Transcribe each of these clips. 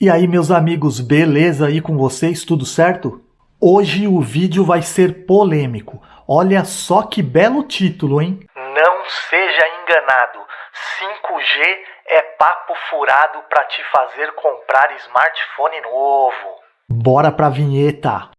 E aí, meus amigos, beleza aí com vocês? Tudo certo? Hoje o vídeo vai ser polêmico. Olha só que belo título, hein? Não seja enganado. 5G é papo furado para te fazer comprar smartphone novo. Bora pra vinheta!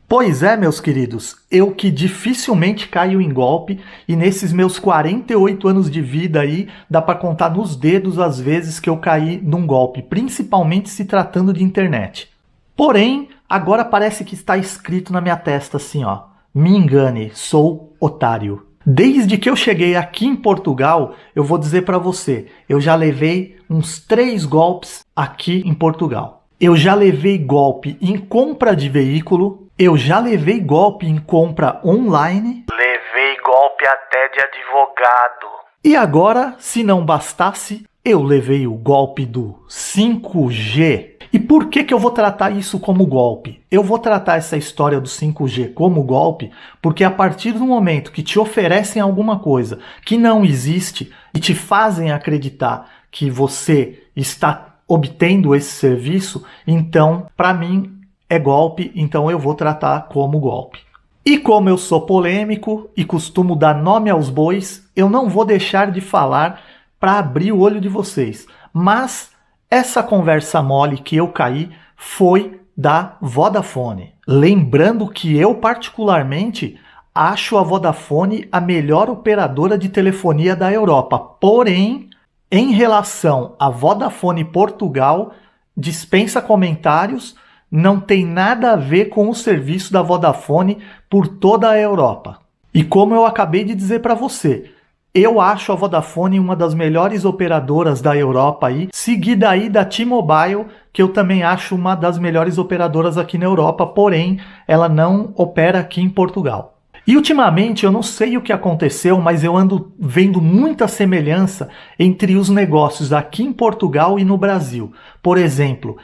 Pois é, meus queridos, eu que dificilmente caio em golpe e nesses meus 48 anos de vida aí, dá pra contar nos dedos as vezes que eu caí num golpe, principalmente se tratando de internet. Porém, agora parece que está escrito na minha testa assim, ó: me engane, sou otário. Desde que eu cheguei aqui em Portugal, eu vou dizer pra você, eu já levei uns 3 golpes aqui em Portugal. Eu já levei golpe em compra de veículo, eu já levei golpe em compra online. Levei golpe até de advogado. E agora, se não bastasse, eu levei o golpe do 5G. E por que eu vou tratar isso como golpe? Eu vou tratar essa história do 5G como golpe porque a partir do momento que te oferecem alguma coisa que não existe e te fazem acreditar que você está obtendo esse serviço, então, para mim, é golpe, então eu vou tratar como golpe. E como eu sou polêmico e costumo dar nome aos bois, eu não vou deixar de falar para abrir o olho de vocês. Mas essa conversa mole que eu caí foi da Vodafone. Lembrando que eu particularmente acho a Vodafone a melhor operadora de telefonia da Europa. Porém, em relação à Vodafone Portugal, dispensa comentários, não tem nada a ver com o serviço da Vodafone por toda a Europa. E como eu acabei de dizer para você, eu acho a Vodafone uma das melhores operadoras da Europa aí, seguida aí da T-Mobile, que eu também acho uma das melhores operadoras aqui na Europa, porém ela não opera aqui em Portugal. E ultimamente eu não sei o que aconteceu, mas eu ando vendo muita semelhança entre os negócios aqui em Portugal e no Brasil. Por exemplo,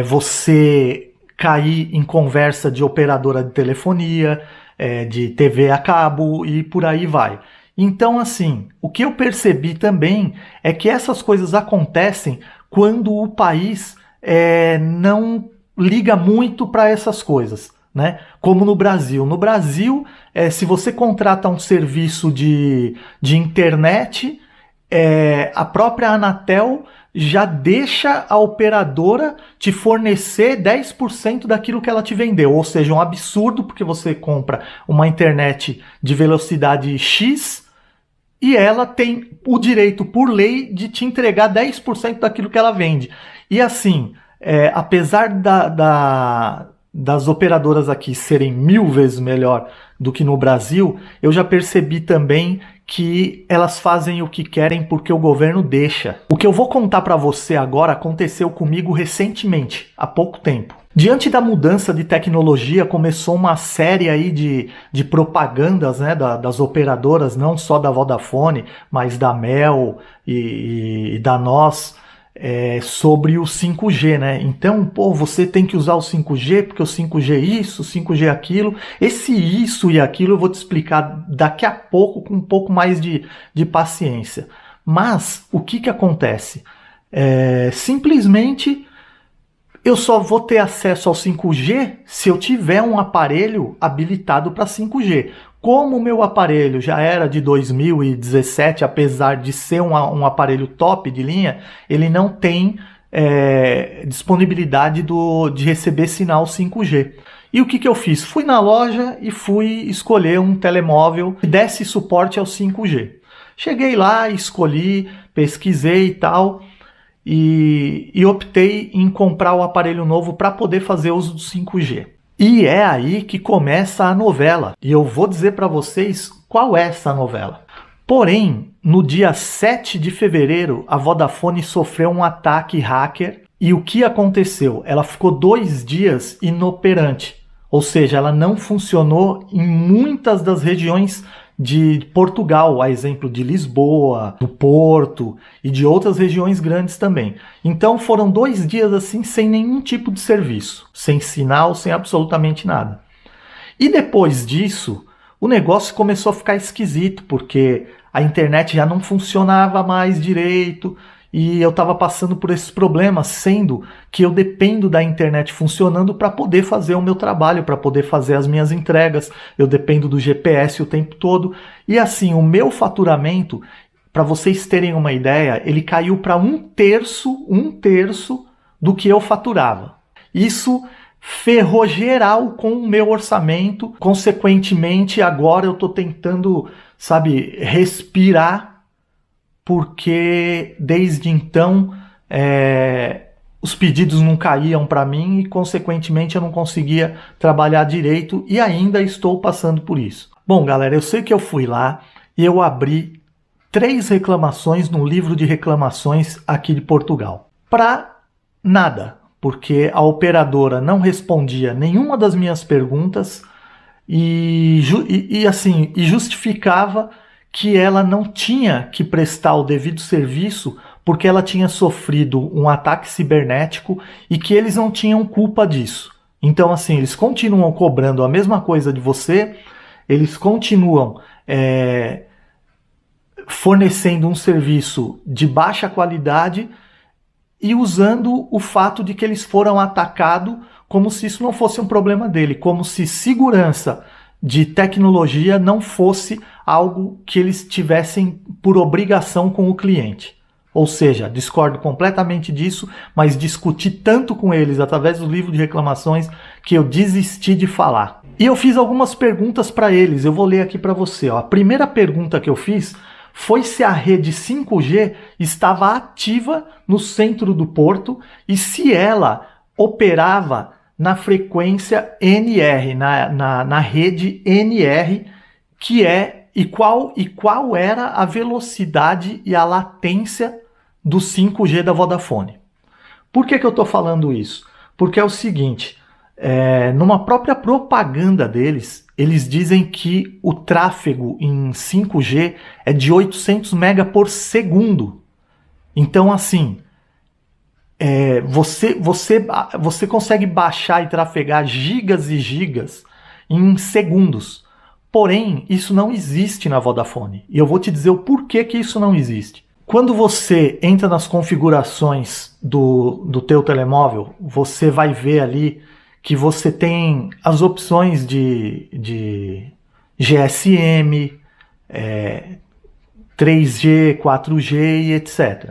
você cair em conversa de operadora de telefonia, de TV a cabo e por aí vai. Então, assim, o que eu percebi também é que essas coisas acontecem quando o país não liga muito para essas coisas, né? Como no Brasil. No Brasil, se você contrata um serviço de internet, a própria Anatel já deixa a operadora te fornecer 10% daquilo que ela te vendeu. Ou seja, um absurdo, porque você compra uma internet de velocidade X e ela tem o direito, por lei, de te entregar 10% daquilo que ela vende. E assim, apesar das operadoras aqui serem 1000 vezes melhor do que no Brasil, eu já percebi também que elas fazem o que querem porque o governo deixa. O que eu vou contar para você agora aconteceu comigo recentemente, há pouco tempo. Diante da mudança de tecnologia, começou uma série aí de propagandas, né, das operadoras, não só da Vodafone, mas da Mel e da NOS, sobre o 5G, né? Então, pô, você tem que usar o 5G, porque o 5G é isso, o 5G é aquilo. Esse isso e aquilo eu vou te explicar daqui a pouco com um pouco mais de paciência. Mas, o que acontece? Simplesmente, eu só vou ter acesso ao 5G se eu tiver um aparelho habilitado para 5G. Como o meu aparelho já era de 2017, apesar de ser um aparelho top de linha, ele não tem disponibilidade de receber sinal 5G. E o que eu fiz? Fui na loja e fui escolher um telemóvel que desse suporte ao 5G. Cheguei lá, escolhi, pesquisei e tal, e optei em comprar o aparelho novo para poder fazer uso do 5G. E é aí que começa a novela. E eu vou dizer para vocês qual é essa novela. Porém, no dia 7 de fevereiro, a Vodafone sofreu um ataque hacker. E o que aconteceu? Ela ficou 2 dias inoperante. Ou seja, ela não funcionou em muitas das regiões de Portugal, a exemplo de Lisboa, do Porto e de outras regiões grandes também. Então foram 2 dias assim sem nenhum tipo de serviço, sem sinal, sem absolutamente nada. E depois disso, o negócio começou a ficar esquisito, porque a internet já não funcionava mais direito e eu estava passando por esses problemas, sendo que eu dependo da internet funcionando para poder fazer o meu trabalho, para poder fazer as minhas entregas, eu dependo do GPS o tempo todo, e assim, o meu faturamento, para vocês terem uma ideia, ele caiu para um terço do que eu faturava. Isso ferrou geral com o meu orçamento, consequentemente agora eu estou tentando, sabe, respirar, porque desde então os pedidos não caíam para mim e consequentemente eu não conseguia trabalhar direito e ainda estou passando por isso. Bom, galera, eu sei que eu fui lá e eu abri 3 reclamações no livro de reclamações aqui de Portugal. Para nada, porque a operadora não respondia nenhuma das minhas perguntas e justificava que ela não tinha que prestar o devido serviço porque ela tinha sofrido um ataque cibernético e que eles não tinham culpa disso. Então, assim, eles continuam cobrando a mesma coisa de você, eles continuam fornecendo um serviço de baixa qualidade e usando o fato de que eles foram atacados como se isso não fosse um problema dele, como se segurança de tecnologia não fosse algo que eles tivessem por obrigação com o cliente. Ou seja, discordo completamente disso, mas discuti tanto com eles através do livro de reclamações que eu desisti de falar. E eu fiz algumas perguntas para eles, eu vou ler aqui para você. A primeira pergunta que eu fiz foi se a rede 5G estava ativa no centro do Porto e se ela operava na frequência NR, na rede NR, que é e qual era a velocidade e a latência do 5G da Vodafone. Por que eu estou falando isso? Porque é o seguinte, numa própria propaganda deles, eles dizem que o tráfego em 5G é de 800 MB por segundo. Então, assim, você consegue baixar e trafegar gigas e gigas em segundos. Porém, isso não existe na Vodafone. E eu vou te dizer o porquê que isso não existe. Quando você entra nas configurações do teu telemóvel, você vai ver ali que você tem as opções de GSM, 3G, 4G e etc.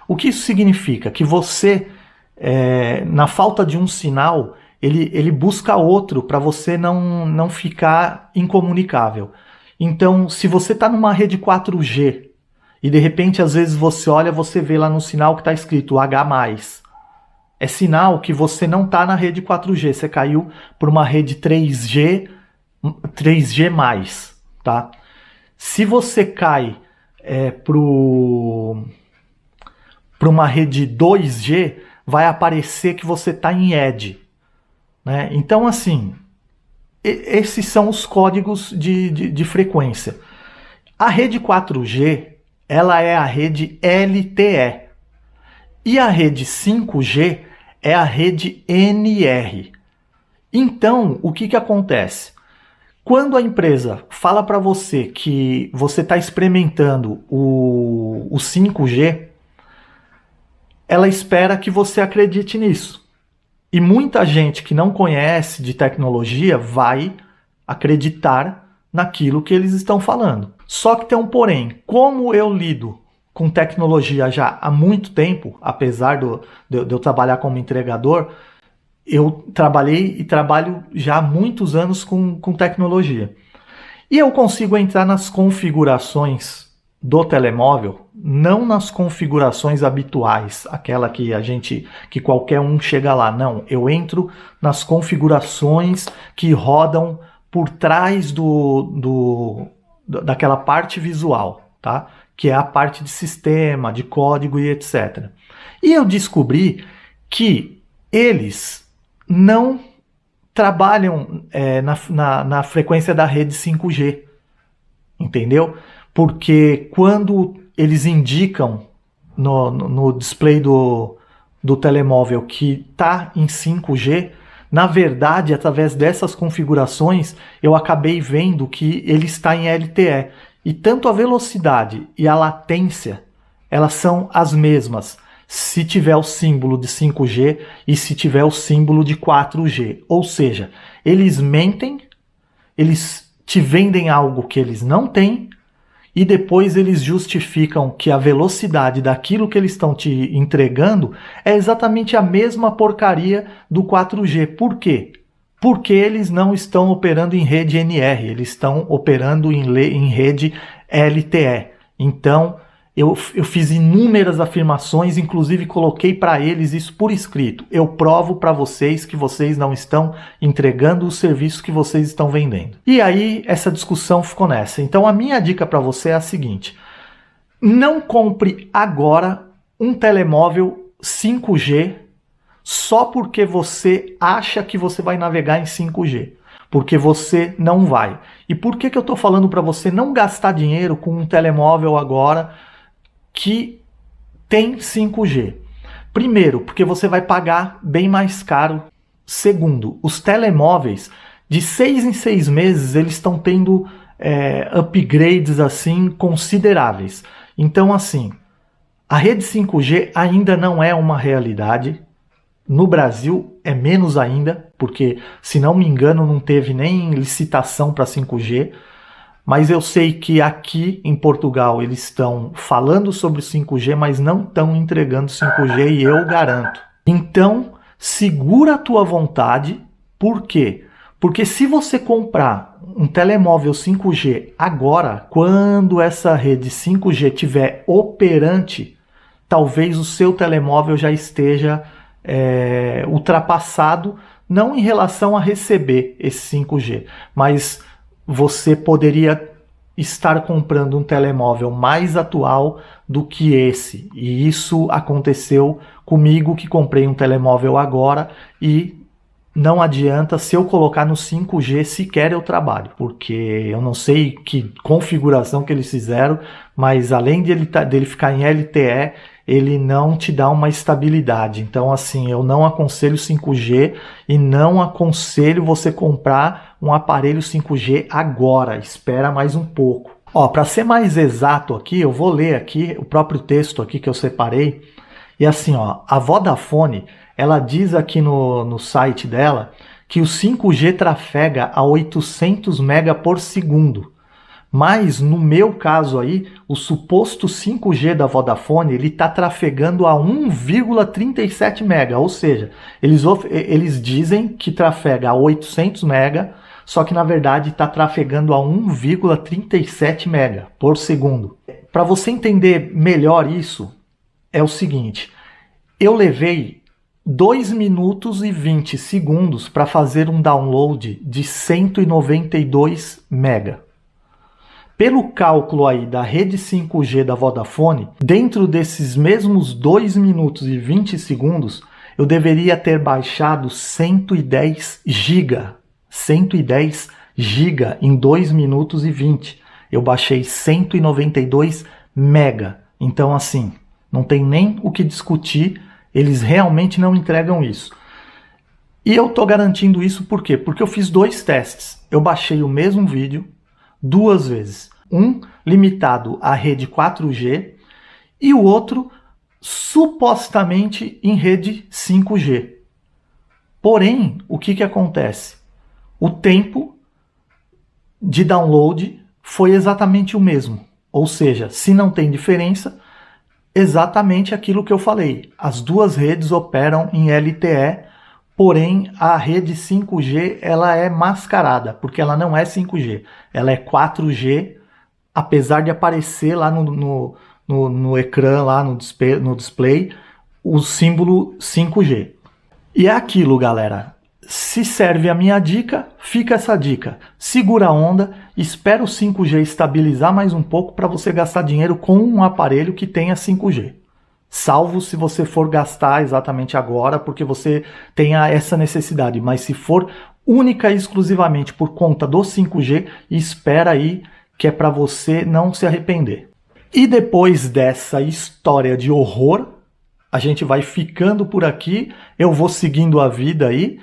O que isso significa? Que você, na falta de um sinal, ele busca outro para você não ficar incomunicável. Então, se você está numa rede 4G e de repente, às vezes você olha, você vê lá no sinal que está escrito H+. É sinal que você não está na rede 4G, você caiu por uma rede 3G+, tá? Se você cai para uma rede 2G, vai aparecer que você está em Edge. Né? Então, assim, esses são os códigos de frequência. A rede 4G, ela é a rede LTE. E a rede 5G é a rede NR. Então, o que acontece? Quando a empresa fala para você que você está experimentando o 5G, ela espera que você acredite nisso. E muita gente que não conhece de tecnologia vai acreditar naquilo que eles estão falando. Só que tem um porém. Como eu lido com tecnologia já há muito tempo, apesar de eu trabalhar como entregador, eu trabalhei e trabalho já há muitos anos com tecnologia. E eu consigo entrar nas configurações do telemóvel, não nas configurações habituais, aquela que qualquer um chega lá. Não, eu entro nas configurações que rodam por trás daquela parte visual, tá? Que é a parte de sistema, de código e etc. E eu descobri que eles não trabalham na frequência da rede 5G, entendeu? Porque quando eles indicam no display do telemóvel que está em 5G, na verdade, através dessas configurações, eu acabei vendo que ele está em LTE. E tanto a velocidade e a latência elas são as mesmas se tiver o símbolo de 5G e se tiver o símbolo de 4G. Ou seja, eles mentem, eles te vendem algo que eles não têm e depois eles justificam que a velocidade daquilo que eles estão te entregando é exatamente a mesma porcaria do 4G. Por quê? Porque eles não estão operando em rede NR, eles estão operando em rede LTE. Então, eu fiz inúmeras afirmações, inclusive coloquei para eles isso por escrito. Eu provo para vocês que vocês não estão entregando o serviço que vocês estão vendendo. E aí, essa discussão ficou nessa. Então, a minha dica para você é a seguinte. Não compre agora um telemóvel 5G só porque você acha que você vai navegar em 5G. Porque você não vai. E por que eu estou falando para você não gastar dinheiro com um telemóvel agora que tem 5G? Primeiro, porque você vai pagar bem mais caro. Segundo, os telemóveis, de 6 em 6 meses, eles estão tendo upgrades assim consideráveis. Então, assim, a rede 5G ainda não é uma realidade. No Brasil é menos ainda, porque, se não me engano, não teve nem licitação para 5G. Mas eu sei que aqui em Portugal eles estão falando sobre 5G, mas não estão entregando 5G e eu garanto. Então, segura a tua vontade. Por quê? Porque se você comprar um telemóvel 5G agora, quando essa rede 5G estiver operante, talvez o seu telemóvel já esteja ultrapassado, não em relação a receber esse 5G, mas você poderia estar comprando um telemóvel mais atual do que esse. E isso aconteceu comigo, que comprei um telemóvel agora, e não adianta, se eu colocar no 5G sequer eu trabalho, porque eu não sei que configuração que eles fizeram, mas além dele ficar em LTE, ele não te dá uma estabilidade. Então, assim, eu não aconselho 5G e não aconselho você comprar um aparelho 5G agora. Espera mais um pouco. Ó, para ser mais exato aqui, eu vou ler aqui o próprio texto aqui que eu separei. E assim, ó, a Vodafone, ela diz aqui no site dela que o 5G trafega a 800 MB por segundo. Mas, no meu caso aí, o suposto 5G da Vodafone, ele está trafegando a 1,37 MB, ou seja, eles dizem que trafega a 800 MB, só que na verdade está trafegando a 1,37 MB por segundo. Para você entender melhor isso, é o seguinte, eu levei 2 minutos e 20 segundos para fazer um download de 192 MB. Pelo cálculo aí da rede 5G da Vodafone, dentro desses mesmos 2 minutos e 20 segundos, eu deveria ter baixado 110 GB. 110 GB em 2 minutos e 20. Eu baixei 192 MB. Então, assim, não tem nem o que discutir, eles realmente não entregam isso. E eu estou garantindo isso por quê? Porque eu fiz 2 testes. Eu baixei o mesmo vídeo 2 vezes. Um limitado à rede 4G e o outro supostamente em rede 5G. Porém, o que acontece? O tempo de download foi exatamente o mesmo. Ou seja, se não tem diferença, exatamente aquilo que eu falei. As duas redes operam em LTE, porém a rede 5G ela é mascarada, porque ela não é 5G, ela é 4G, apesar de aparecer lá no ecrã, lá no display, o símbolo 5G. E é aquilo, galera. Se serve a minha dica, fica essa dica. Segura a onda, espera o 5G estabilizar mais um pouco para você gastar dinheiro com um aparelho que tenha 5G. Salvo se você for gastar exatamente agora, porque você tenha essa necessidade. Mas se for única e exclusivamente por conta do 5G, espera aí que é para você não se arrepender. E depois dessa história de horror, a gente vai ficando por aqui. Eu vou seguindo a vida aí,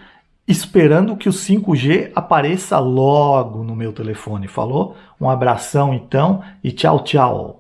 esperando que o 5G apareça logo no meu telefone. Falou? Um abração então e tchau, tchau.